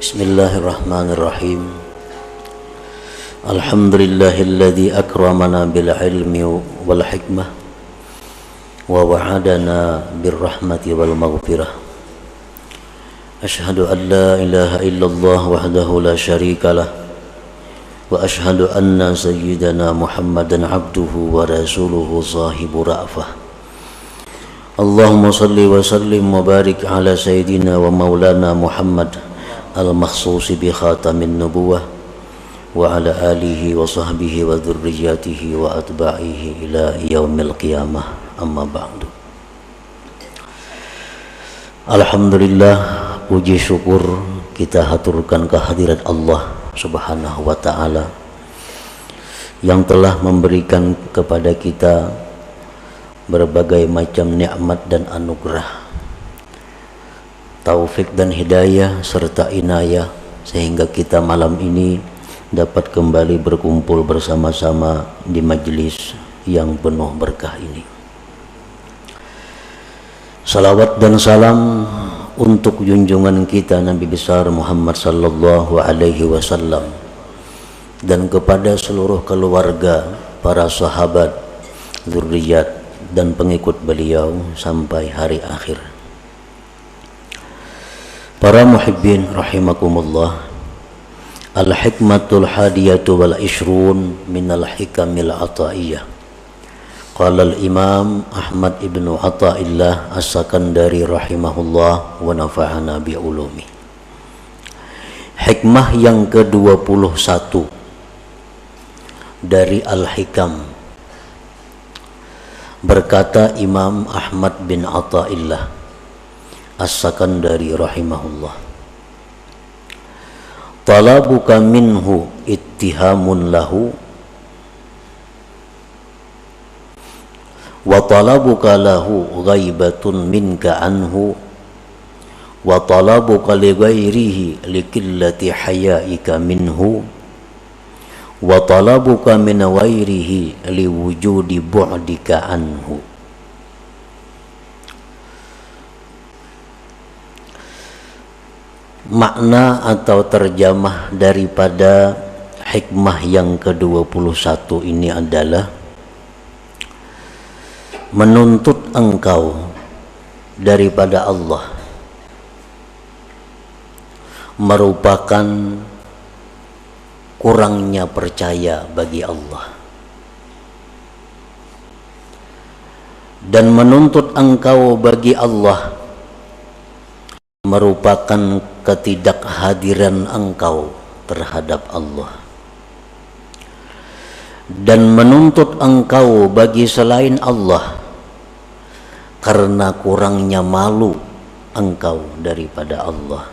Bismillahirrahmanirrahim. Alhamdulillahilladzi akramana bil ilmi wal hikmah wa wa'adana bir rahmati wal maghfirah. Ashhadu an la ilaha illallah wahdahu la syarikalah wa ashhadu anna sayyidana Muhammadan abduhu wa rasuluhu sahibu ra'fah. Allahumma salli wa sallim wa barik ala sayyidina wa maulana Muhammad al-makhsusi bi khatamin nubuwah wa ala alihi wa sahbihi wa dhurriyyatihi wa atba'ihi ila yaumil qiyamah, amma ba'du. Alhamdulillah, puji syukur kita haturkan kehadirat Allah subhanahu wa ta'ala yang telah memberikan kepada kita berbagai macam nikmat dan anugerah, taufik dan hidayah serta inayah, sehingga kita malam ini dapat kembali berkumpul bersama-sama di majelis yang penuh berkah ini. Salawat dan salam untuk junjungan kita Nabi besar Muhammad sallallahu alaihi wasallam dan kepada seluruh keluarga, para sahabat, zuriat dan pengikut beliau sampai hari akhir. Para muhibbin rahimakumullah, al-hikmatul hadiyatu wal ishrun minal hikamil ataiyah. Qala al-imam Ahmad ibn Athaillah as-Sakandari rahimahullah wa nafa'ana bi'ulumi. Hikmah yang ke-21 dari al-hikam. Berkata Imam Ahmad bin Athaillah As-Sakandari rahimahullah, talabuka minhu ittihamun lahu wa talabuka lahu ghaibatun minka anhu wa talabuka li ghairihi likillati hayaika minhu wa talabuka min ghairihi liwujudi bu'dika anhu. Makna atau terjemah daripada hikmah yang ke-21 ini adalah menuntut engkau daripada Allah merupakan kurangnya percaya bagi Allah, dan menuntut engkau bagi Allah merupakan ketidakhadiran engkau terhadap Allah, dan menuntut engkau bagi selain Allah karena kurangnya malu engkau daripada Allah,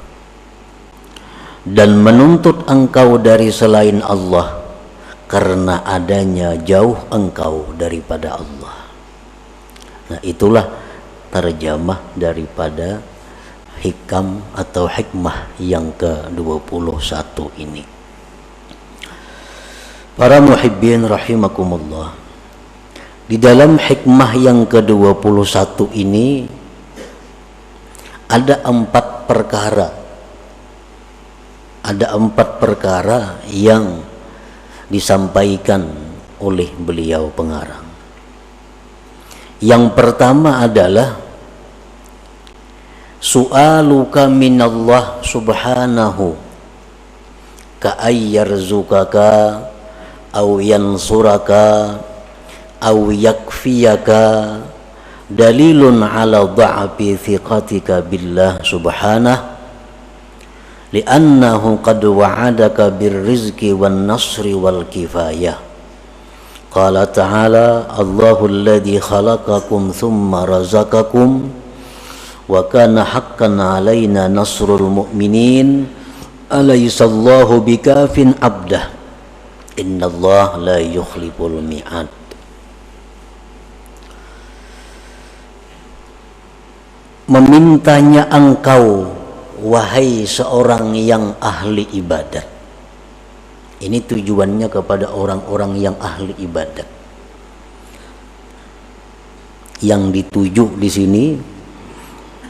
dan menuntut engkau dari selain Allah karena adanya jauh engkau daripada Allah. Nah, itulah terjemah daripada hikam atau hikmah yang ke-21 ini. Para muhibbin rahimakumullah, di dalam hikmah yang ke-21 ini ada 4 perkara. Ada 4 perkara yang disampaikan oleh beliau pengarang. Yang pertama adalah su'aluka minallah subhanahu ka'ayyarzukaka aw yansuraka aw yakfiyaka dalilun ala dha'fi thiqatika billah subhanahu li'annahu qad wa'adaka birrizqi wan nasri wal kifayah. Qala ta'ala Allahu alladhi khalaqakum thumma razaqakum wa kana haqqan alaina nasrul mu'minin alaysallahu bikafin abdah innallaha la yukhliful mi'ad. Memintanya engkau wahai seorang yang ahli ibadat. Ini tujuannya kepada orang-orang yang ahli ibadat. Yang dituju di sini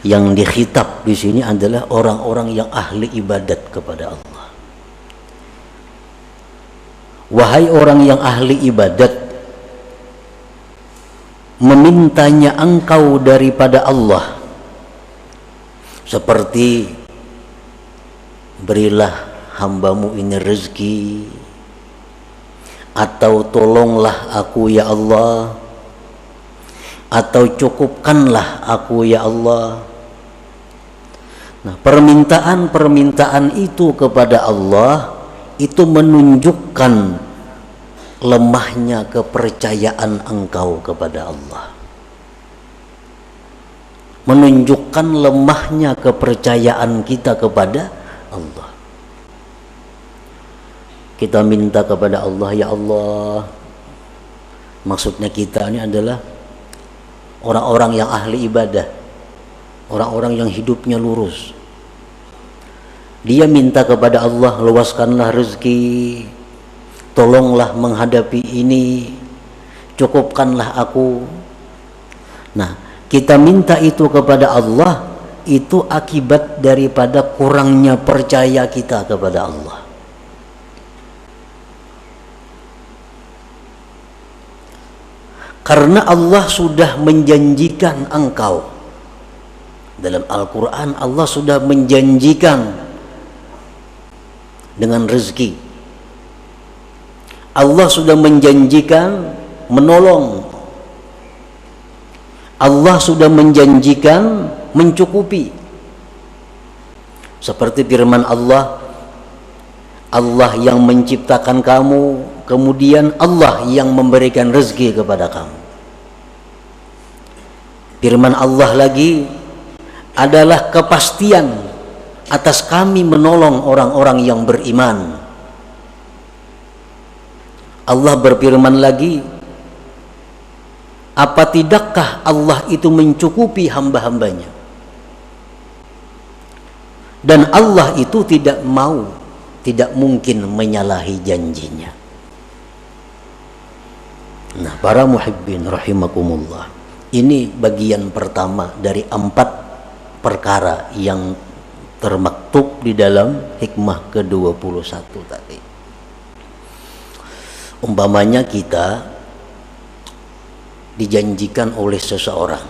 Yang dikhitab di sini adalah orang-orang yang ahli ibadat kepada Allah. Wahai orang yang ahli ibadat, memintanya engkau daripada Allah seperti berilah hambamu ini rezeki, atau tolonglah aku ya Allah, atau cukupkanlah aku ya Allah. Nah, permintaan-permintaan itu kepada Allah itu menunjukkan lemahnya kepercayaan engkau kepada Allah, menunjukkan lemahnya kepercayaan kita kepada Allah. Kita minta kepada Allah, ya Allah, maksudnya kita ini adalah orang-orang yang ahli ibadah, orang-orang yang hidupnya lurus. Dia minta kepada Allah, luaskanlah rezeki, tolonglah menghadapi ini, cukupkanlah aku. Nah, kita minta itu kepada Allah, itu akibat daripada kurangnya percaya kita kepada Allah. Karena Allah sudah menjanjikan engkau. Dalam Al-Quran Allah sudah menjanjikan dengan rezeki. Allah sudah menjanjikan menolong. Allah sudah menjanjikan mencukupi. Seperti firman Allah, Allah yang menciptakan kamu, kemudian Allah yang memberikan rezeki kepada kamu. Firman Allah lagi adalah kepastian atas kami menolong orang-orang yang beriman. Allah berfirman lagi, apa tidakkah Allah itu mencukupi hamba-hambanya? Dan Allah itu tidak mungkin menyalahi janjinya. Nah, para muhibbin rahimakumullah, ini bagian pertama dari 4 perkara yang termaktub di dalam hikmah ke-21 tadi. Umpamanya kita dijanjikan oleh seseorang,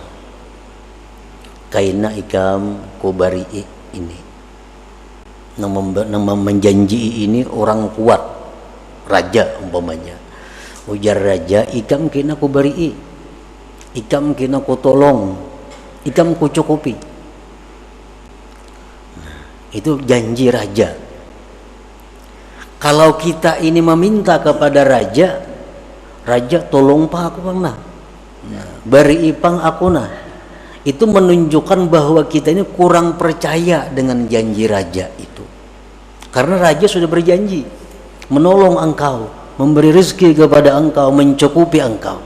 kaina ikam kubari ini, nama menjanji ini orang kuat, raja umpamanya, ujar raja, ikam kina kubari, ikam kina ku tolong, ikam ku cukupi. Itu janji raja. Kalau kita ini meminta kepada raja, raja tolong pak aku pang nah, beri ipang aku nah, itu menunjukkan bahwa kita ini kurang percaya dengan janji raja itu. Karena raja sudah berjanji menolong engkau, memberi rezeki kepada engkau, mencukupi engkau.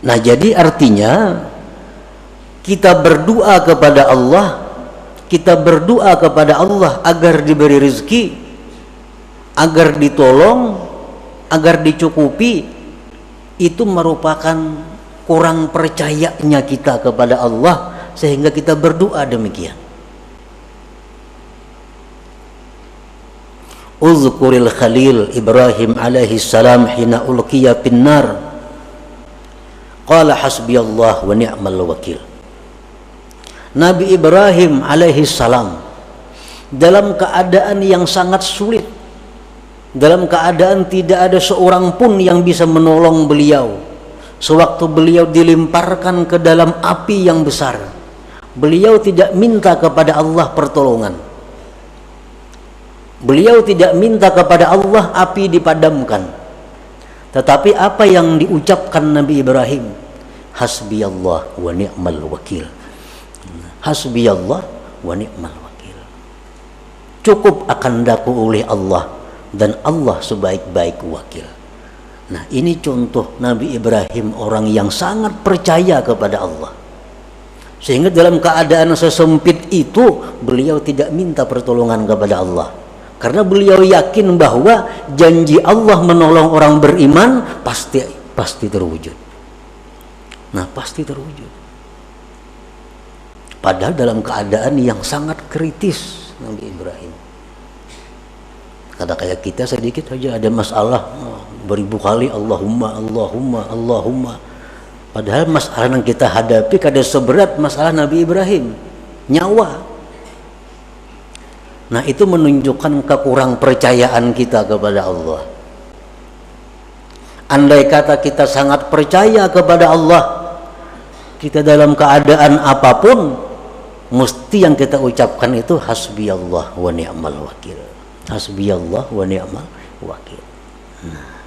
Nah, jadi artinya kita berdoa kepada Allah, kita berdoa kepada Allah agar diberi rezeki, agar ditolong, agar dicukupi, itu merupakan kurang percayanya kita kepada Allah sehingga kita berdoa demikian. Uzkuril Khalil Ibrahim alaihi salam hina ulqiya finnar qala hasbiyallah wa ni'mal wakil. Nabi Ibrahim alaihi salam dalam keadaan yang sangat sulit, dalam keadaan tidak ada seorang pun yang bisa menolong beliau, sewaktu beliau dilemparkan ke dalam api yang besar, beliau tidak minta kepada Allah pertolongan, beliau tidak minta kepada Allah api dipadamkan, tetapi apa yang diucapkan Nabi Ibrahim, hasbiyallah wa ni'mal wakil. Hasbiyallah wa ni'mal wakil. Cukup akan daku oleh Allah dan Allah sebaik-baik wakil. Nah, ini contoh Nabi Ibrahim, orang yang sangat percaya kepada Allah. Sehingga dalam keadaan sesempit itu beliau tidak minta pertolongan kepada Allah. Karena beliau yakin bahwa janji Allah menolong orang beriman pasti terwujud. Nah pasti terwujud. Padahal dalam keadaan yang sangat kritis Nabi Ibrahim. Kata kayak kita sedikit saja ada masalah, beribu kali Allahumma, Allahumma, Allahumma. Padahal masalah yang kita hadapi kada seberat masalah Nabi Ibrahim, nyawa. Nah itu menunjukkan kekurang percayaan kita kepada Allah. Andai kata kita sangat percaya kepada Allah, kita dalam keadaan apapun, mesti yang kita ucapkan itu hasbiyallah wa ni'mal wakil. Hasbiyallah wa ni'mal wakil. Nah.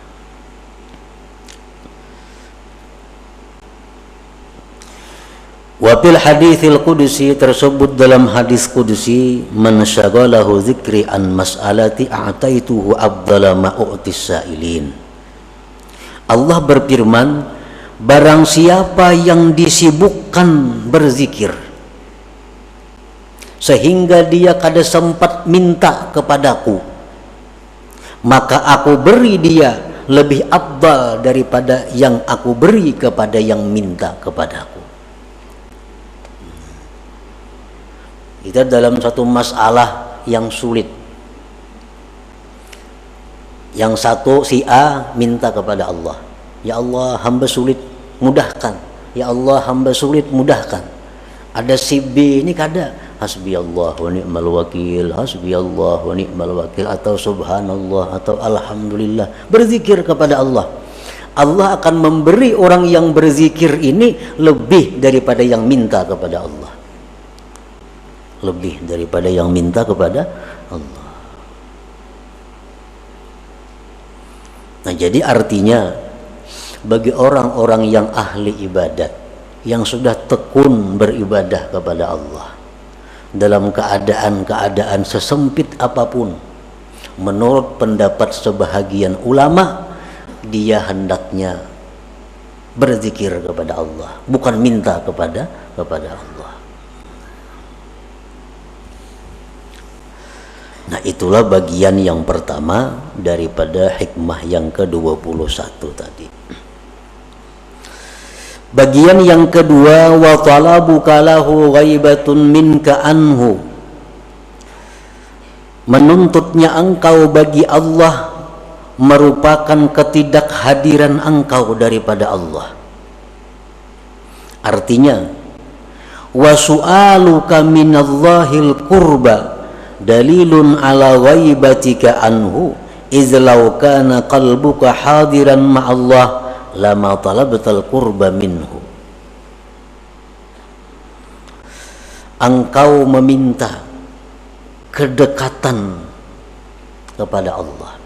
Wa fil haditsil qudsi, tersebut dalam hadis qudsi, man syaghalahu dzikri an mas'alati a'taituhu afdala ma u'tis sa'ilin. Allah berfirman, barang siapa yang disibukkan berzikir sehingga dia kada sempat minta kepadaku, maka aku beri dia lebih afdal daripada yang aku beri kepada yang minta kepadaku. Kita dalam satu masalah yang sulit, yang satu si A minta kepada Allah, ya Allah hamba sulit mudahkan, ya Allah hamba sulit mudahkan. Ada si B ini kada, hasbiyallah wa ni'mal wakil, hasbiyallah wa ni'mal wakil, atau subhanallah, atau alhamdulillah, berzikir kepada Allah. Allah akan memberi orang yang berzikir ini lebih daripada yang minta kepada Allah, lebih daripada yang minta kepada Allah. Nah jadi artinya bagi orang-orang yang ahli ibadat, yang sudah tekun beribadah kepada Allah dalam keadaan-keadaan sesempit apapun, menurut pendapat sebahagian ulama, dia hendaknya berzikir kepada Allah, bukan minta kepada Allah. Nah itulah bagian yang pertama daripada hikmah yang ke-21 tadi. Bagian yang kedua, wa talabuka lahu ghaibatun minka anhu, menuntutnya engkau bagi Allah merupakan ketidakhadiran engkau daripada Allah. Artinya, wa su'aluka minallahil qurba dalilun ala ghaibatika anhu, iz law kana qalbuka hadiran ma'allah lama talabtal qurba minhu. Engkau meminta kedekatan kepada Allah.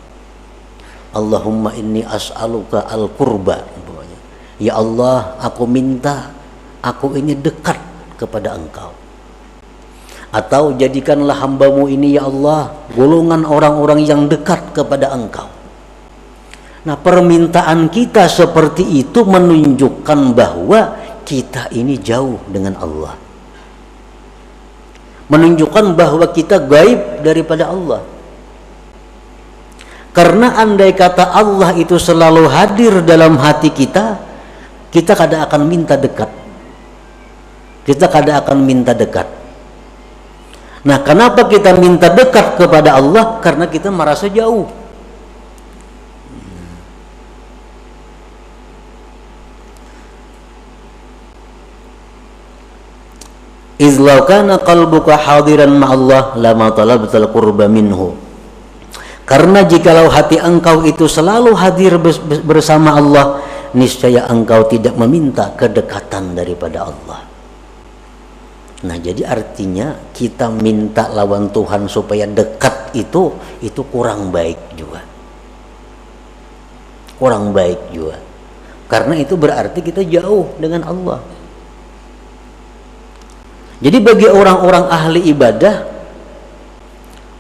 Allahumma inni as'aluka al-qurba, ya Allah aku minta aku ini dekat kepada engkau. Atau jadikanlah hambamu ini ya Allah golongan orang-orang yang dekat kepada engkau. Nah permintaan kita seperti itu menunjukkan bahwa kita ini jauh dengan Allah, menunjukkan bahwa kita gaib daripada Allah. Karena andai kata Allah itu selalu hadir dalam hati kita, kita kada akan minta dekat, kita kada akan minta dekat. Nah kenapa kita minta dekat kepada Allah? Karena kita merasa jauh. Izlau kana qalbuka hadiran ma'allah lama talabtal qurba minhu. Karena jikalau hati engkau itu selalu hadir bersama Allah, niscaya engkau tidak meminta kedekatan daripada Allah. Nah jadi artinya kita minta lawan Tuhan supaya dekat itu kurang baik juga, kurang baik juga. Karena itu berarti kita jauh dengan Allah. Jadi bagi orang-orang ahli ibadah,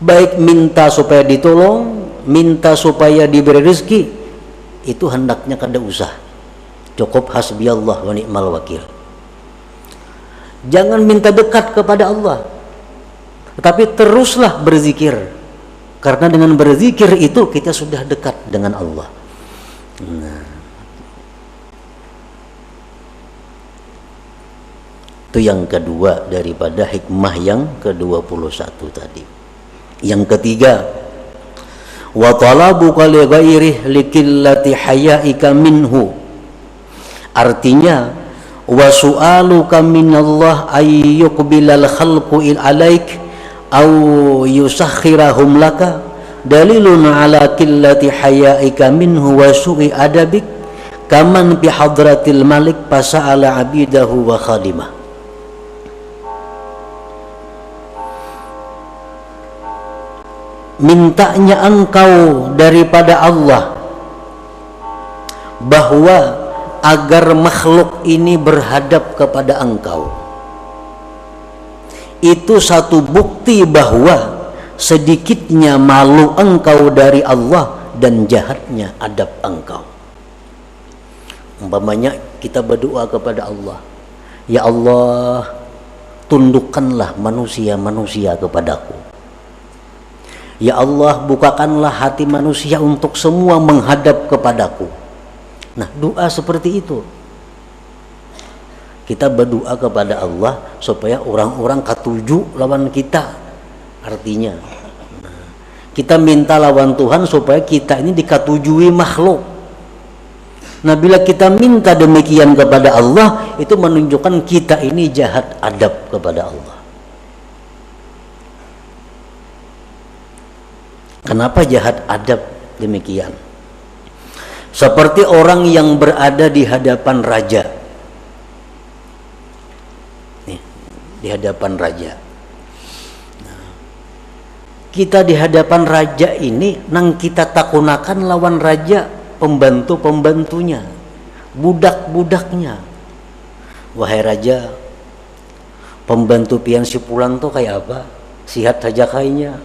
baik minta supaya ditolong, minta supaya diberi rezeki, itu hendaknya kada usah, cukup hasbiyallah wa ni'mal wakil. Jangan minta dekat kepada Allah, tetapi teruslah berzikir, karena dengan berzikir itu kita sudah dekat dengan Allah. Nah. Itu yang kedua daripada hikmah yang ke-21 tadi. Yang ketiga, wa talabuka li ghairihi likillati hayaika minhu. Artinya, wa su'aluka minallah ay yuqbilal khalqu alaik aw yusakhirahum laka dalilun ala qillati hayaika minhu wa su'i adabik kaman bi hadratil malik fasa'ala abidahu wa khadimah. Mintanya engkau daripada Allah bahwa agar makhluk ini berhadap kepada engkau, itu satu bukti bahwa sedikitnya malu engkau dari Allah dan jahatnya adab engkau. Umpamanya kita berdoa kepada Allah, ya Allah, tundukkanlah manusia-manusia kepadaku. Ya Allah, bukakanlah hati manusia untuk semua menghadap kepadaku. Nah, doa seperti itu. Kita berdoa kepada Allah supaya orang-orang katuju lawan kita. Artinya, kita minta lawan Tuhan supaya kita ini dikatujui makhluk. Nah, bila kita minta demikian kepada Allah, itu menunjukkan kita ini jahat adab kepada Allah. Kenapa jahat adab demikian? Seperti orang yang berada di hadapan raja. Nih, di hadapan raja. Nah, kita di hadapan raja ini, nang kita takunakan lawan raja, pembantu-pembantunya, budak-budaknya. Wahai raja, pembantu pian si pulang tuh kayak apa? Sihat saja kayaknya,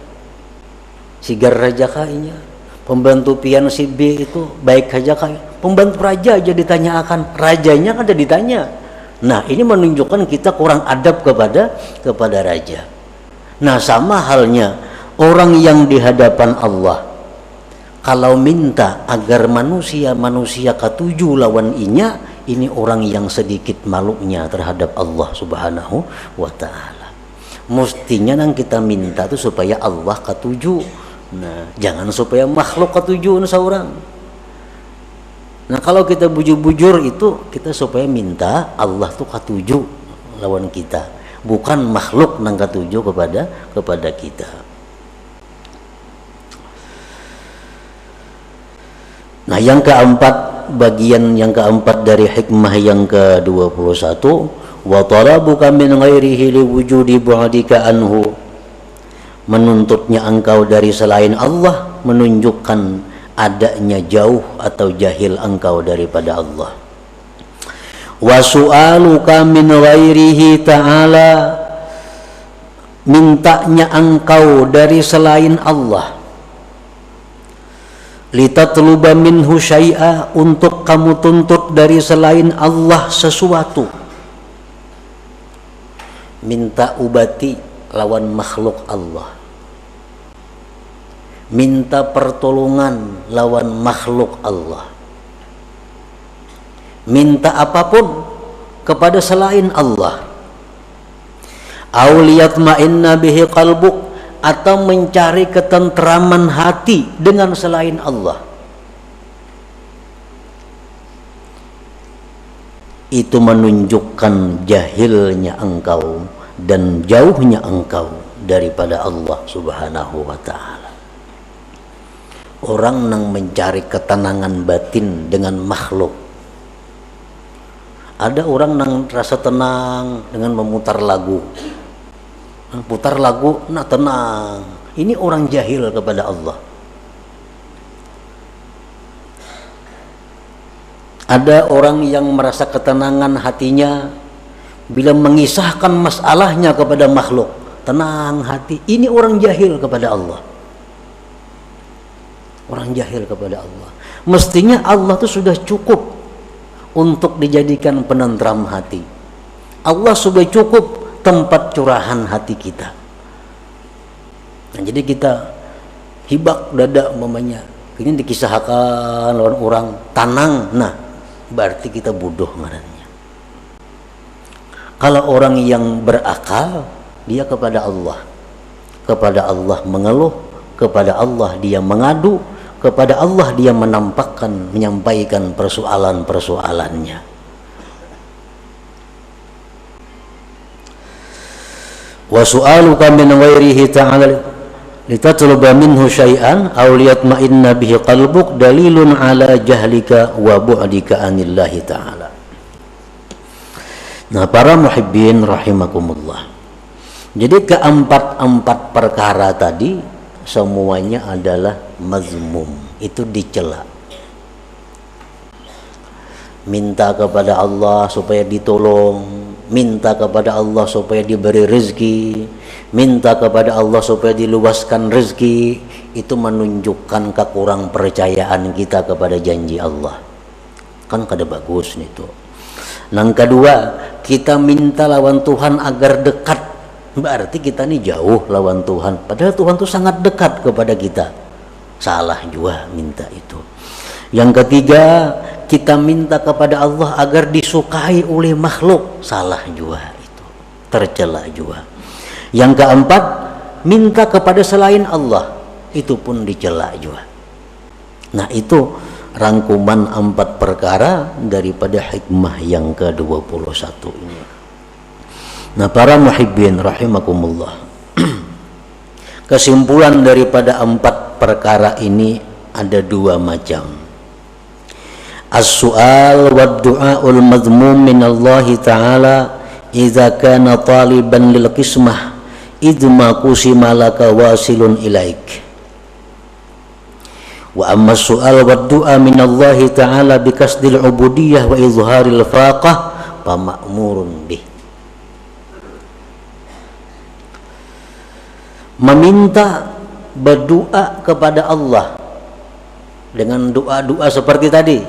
sigar raja kayaknya. Pembantu pian si B itu baik saja kayak. Pembantu raja aja ditanyakan, rajanya kan ada ditanya. Nah, ini menunjukkan kita kurang adab kepada raja. Nah, sama halnya orang yang di hadapan Allah, kalau minta agar manusia katuju lawan inya, ini orang yang sedikit malunya terhadap Allah Subhanahu wa ta'ala. Mestinya nang kita minta itu supaya Allah katuju. Nah, jangan supaya makhluk katuju seorang. Nah, kalau kita bujur-bujur itu kita supaya minta Allah tuh katuju lawan kita, bukan makhluk nang katuju kepada kita. Nah, yang keempat, bagian yang keempat dari hikmah yang ke-21, wa talabuka min ghairihi liwujudi bu'dika anhu. Menuntutnya engkau dari selain Allah menunjukkan adanya jauh atau jahil engkau daripada Allah. Wa su'aluka min ghairihi ta'ala, mintanya engkau dari selain Allah, litatluba minhu syai'a, untuk kamu tuntut dari selain Allah sesuatu. Minta ubati lawan makhluk Allah, minta pertolongan lawan makhluk Allah, minta apapun kepada selain Allah. Auliyatma'inna bihi qalbuk, atau mencari ketentraman hati dengan selain Allah. Itu menunjukkan jahilnya engkau dan jauhnya engkau daripada Allah Subhanahu wa ta'ala. Orang yang mencari ketenangan batin dengan makhluk. Ada orang yang rasa tenang dengan memutar lagu. Putar lagu, nah tenang. Ini orang jahil kepada Allah. Ada orang yang merasa ketenangan hatinya bila mengisahkan masalahnya kepada makhluk, tenang hati. Ini orang jahil kepada Allah. Orang jahil kepada Allah. Mestinya Allah itu sudah cukup untuk dijadikan penentram hati. Allah sudah cukup tempat curahan hati kita. Nah, jadi kita hibak dada umpamanya, ini dikisahkan lawan orang tanang, nah berarti kita bodoh ngarannya. Kalau orang yang berakal, dia kepada Allah mengeluh, kepada Allah dia mengadu, kepada Allah dia menyampaikan persoalan-persoalannya. Wa su'aluka min ghairihi ta'ala litatluba minhu syai'an aw liyatma'inna bihi qalbuk dalilun ala jahlika wa bu'dika anillahi ta'ala. Nah, para muhibbin rahimakumullah. Jadi keempat perkara tadi semuanya adalah mazmum, itu dicela. Minta kepada Allah supaya ditolong, minta kepada Allah supaya diberi rezeki, minta kepada Allah supaya diluaskan rezeki, itu menunjukkan kekurang percayaan kita kepada janji Allah. Kan kada bagus itu. Yang kedua, kita minta lawan Tuhan agar dekat, berarti kita ini jauh lawan Tuhan, padahal Tuhan itu sangat dekat kepada kita. Salah juga minta itu. Yang ketiga, kita minta kepada Allah agar disukai oleh makhluk, salah juga itu, tercela juga. Yang keempat, minta kepada selain Allah, itu pun dicela juga. Nah, itu rangkuman 4 perkara daripada hikmah yang ke-21 ini. Nah, para muhibbin rahimakumullah, kesimpulan daripada 4 perkara ini ada 2 macam. As-su'al wa du'aul madhmum min Allah Ta'ala idza kana taliban lil qismah idma qusima laka wasilun ilaik. Wa amma as-su'al wa du'a min Allah Ta'ala bi kasdil ubudiyah wa izharil faqah fa ma'murun bih. Meminta, berdoa kepada Allah dengan doa-doa seperti tadi,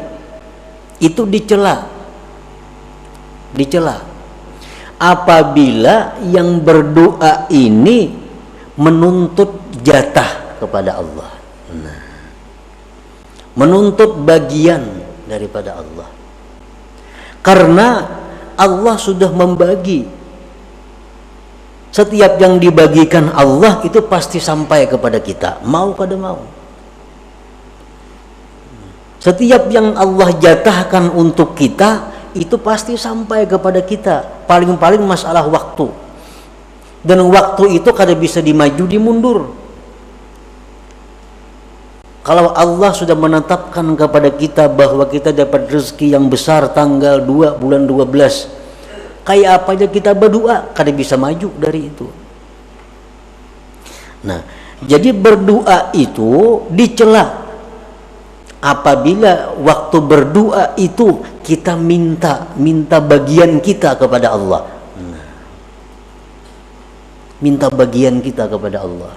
itu dicela apabila yang berdoa ini menuntut jatah kepada Allah, menuntut bagian daripada Allah, karena Allah sudah membagi. Setiap yang dibagikan Allah itu pasti sampai kepada kita, mau kada mau. Setiap yang Allah jatahkan untuk kita itu pasti sampai kepada kita. Paling-paling masalah waktu, dan waktu itu kada bisa dimaju dimundur. Kalau Allah sudah menetapkan kepada kita bahwa kita dapat rezeki yang besar tanggal 2 bulan 12, kayak apa aja kita berdoa kada bisa maju dari itu. Nah, jadi berdoa itu dicela apabila waktu berdoa itu kita minta bagian kita kepada Allah. Minta bagian kita kepada Allah.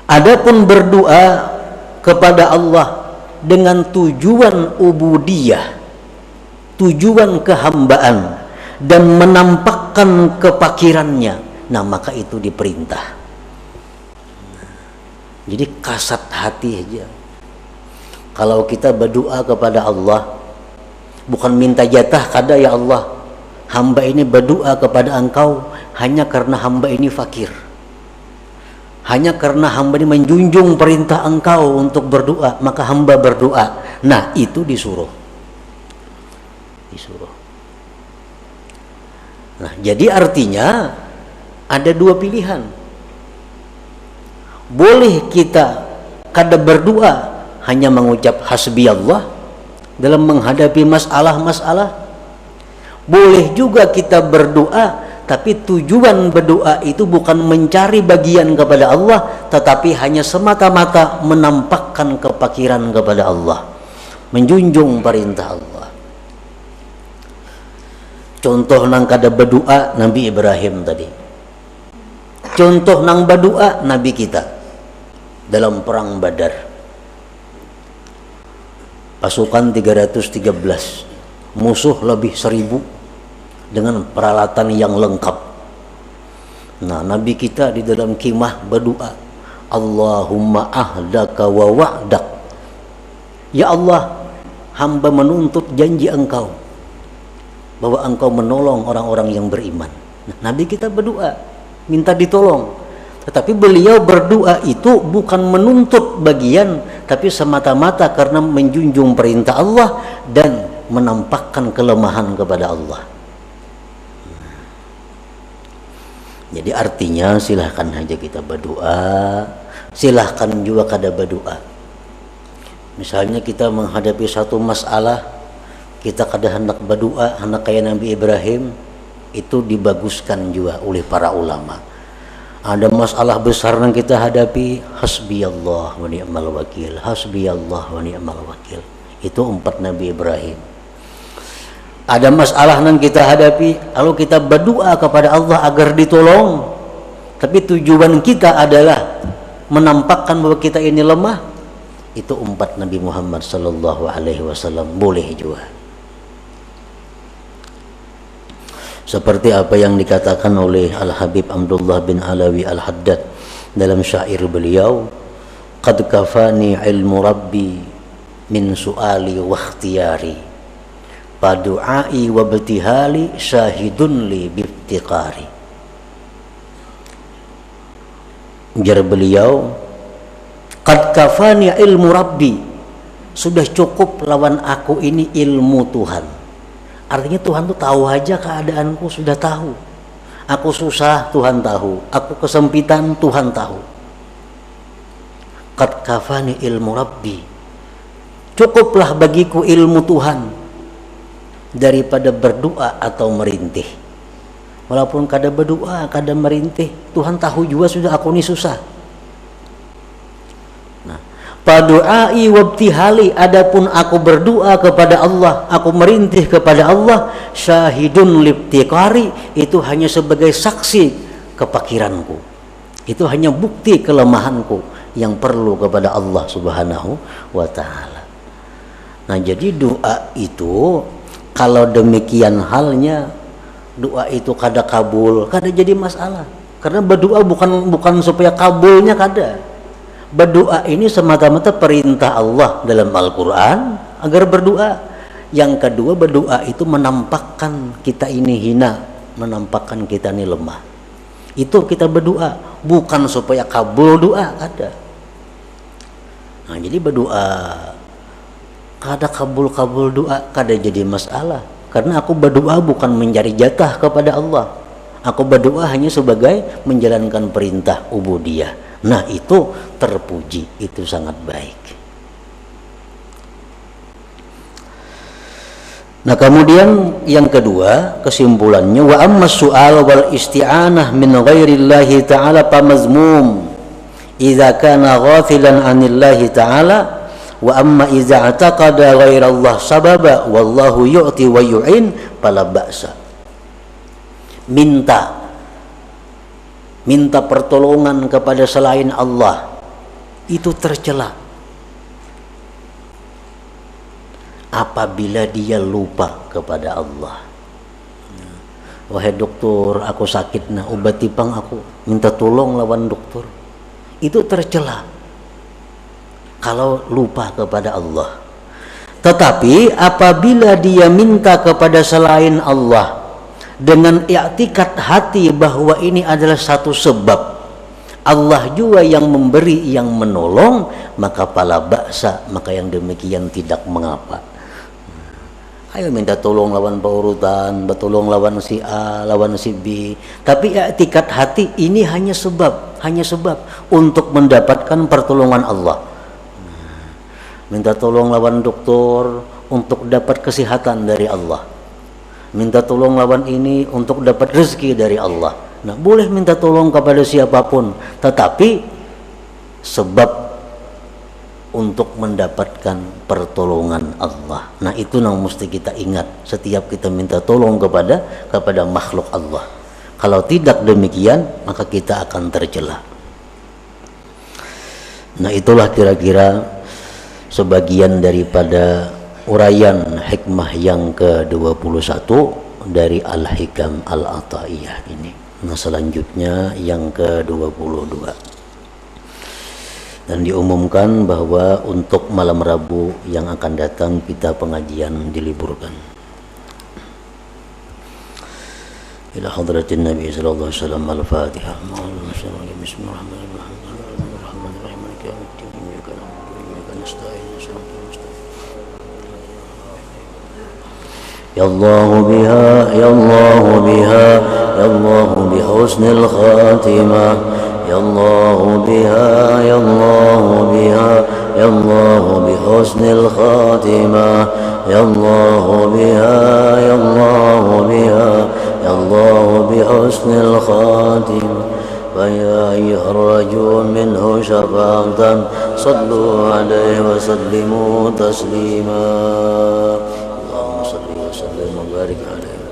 Adapun berdoa kepada Allah dengan tujuan ubudiyah, tujuan kehambaan, dan menampakkan kepakirannya, nah maka itu diperintah. Jadi kasat hati aja. Kalau kita berdoa kepada Allah, bukan minta jatah, kada ya Allah, hamba ini berdoa kepada Engkau hanya karena hamba ini fakir, hanya karena hamba ini menjunjung perintah Engkau untuk berdoa, maka hamba berdoa. Nah, itu disuruh. Nah, jadi artinya ada 2 pilihan. Boleh kita kada berdoa, hanya mengucap hasbi Allah dalam menghadapi masalah-masalah. Boleh juga kita berdoa, tapi tujuan berdoa itu bukan mencari bagian kepada Allah, tetapi hanya semata-mata menampakkan kepakiran kepada Allah, menjunjung perintah Allah. Contoh nang kada berdoa Nabi Ibrahim tadi. Contoh nang berdoa Nabi kita dalam perang Badar. Pasukan 313, musuh lebih 1000 dengan peralatan yang lengkap. Nah, Nabi kita di dalam khimah berdoa, Allahumma ahdaka wa wa'dak. Ya Allah, hamba menuntut janji Engkau bahwa engkau menolong orang-orang yang beriman. Nah, Nabi kita berdoa minta ditolong, tetapi beliau berdoa itu bukan menuntut bagian, tapi semata-mata karena menjunjung perintah Allah dan menampakkan kelemahan kepada Allah. Jadi artinya silahkan aja kita berdoa, silahkan juga kada berdoa. Misalnya kita menghadapi satu masalah, kita kada hendak berdoa, hendak kayak Nabi Ibrahim, itu dibaguskan juga oleh para ulama. Ada masalah besar yang kita hadapi, hasbiyallah wa ni'mal wakil, hasbiyallah wa ni'mal wakil. Itu 4 Nabi Ibrahim. Ada masalah yang kita hadapi, lalu kita berdoa kepada Allah agar ditolong, tapi tujuan kita adalah menampakkan bahwa kita ini lemah. Itu 4 Nabi Muhammad sallallahu alaihi wasallam boleh juga. Seperti apa yang dikatakan oleh Al-Habib Abdullah bin Alawi Al-Haddad dalam syair beliau, qad kafani ilmu rabbi min su'ali wa ikhtiyari, padu'ai wa betihali syahidun li biftiqari. Ujar beliau, qad kafani ilmu rabbi, sudah cukup lawan aku ini ilmu Tuhan. Artinya Tuhan tuh tahu aja keadaanku, sudah tahu. Aku susah, Tuhan tahu. Aku kesempitan, Tuhan tahu. Qad kafani ilmu rabbi, cukuplah bagiku ilmu Tuhan daripada berdoa atau merintih. Walaupun kada berdoa, kada merintih, Tuhan tahu juga sudah aku ini susah. Padu'ai wabtihali, adapun aku berdoa kepada Allah, aku merintih kepada Allah, syahidun libtiqari, itu hanya sebagai saksi kepakiranku, itu hanya bukti kelemahanku yang perlu kepada Allah subhanahu wa ta'ala. Nah, jadi doa itu kalau demikian halnya, doa itu kada kabul, kada jadi masalah, karena berdoa bukan supaya kabulnya kada. Berdoa ini semata-mata perintah Allah dalam Al-Quran agar berdoa. Yang kedua, berdoa itu menampakkan kita ini hina, menampakkan kita ini lemah. Itu kita berdoa, bukan supaya kabul doa, ada. Nah, jadi berdoa kada kabul doa, kada jadi masalah. Karena aku berdoa bukan mencari jatah kepada Allah. Aku berdoa hanya sebagai menjalankan perintah ubudiyah. Nah, itu terpuji, itu sangat baik. Nah, kemudian yang kedua, kesimpulannya, wa amma su'al wal isti'anah min ghairillahi ta'ala pamazmum idza kana ghafilan 'anillahi ta'ala, wa amma idza ataqada ghairallah sababa wallahu yu'ti wa yu'in fala ba'sa. Minta pertolongan kepada selain Allah itu tercela apabila dia lupa kepada Allah. Wahai dokter, aku sakit, nah obati pang aku, minta tolong lawan dokter. Itu tercela kalau lupa kepada Allah. Tetapi apabila dia minta kepada selain Allah dengan i'tikad hati bahwa ini adalah satu sebab, Allah juga yang memberi, yang menolong, maka pala ba'sa, maka yang demikian tidak mengapa. Ayo minta tolong lawan paurutan, bertolong lawan si A, lawan si B, tapi i'tikad hati ini hanya sebab untuk mendapatkan pertolongan Allah. Minta tolong lawan dokter untuk dapat kesehatan dari Allah. Minta tolong lawan ini untuk dapat rezeki dari Allah. Nah, boleh minta tolong kepada siapapun, tetapi sebab untuk mendapatkan pertolongan Allah. Nah, itu yang mesti kita ingat setiap kita minta tolong kepada makhluk Allah. Kalau tidak demikian, maka kita akan tercela. Nah, itulah kira-kira sebagian daripada uraian hikmah yang ke-21 dari Al-Hikam Al-Ata'iyah ini. Nah, selanjutnya yang ke-22. Dan diumumkan bahwa untuk malam Rabu yang akan datang kita pengajian diliburkan. إلى حضرة النبي صلى الله عليه وسلم. الفاتحة. بسم الله الرحمن الرحيم مالك يوم الدين إياك نعبد وإياك نستعين صراط المستقيم. يا الله بها يا الله بها يا الله بحسن الخاتمة. يا الله بها يا الله بها يا الله بحسن الخاتمة. يا الله بها يا الله بها يا الله بحسن الخاتمة. فيا أيها الرجل منه شفاعة صلوا عليه وسلموا تسليما. اللهم صل وسلم وبارك عليه.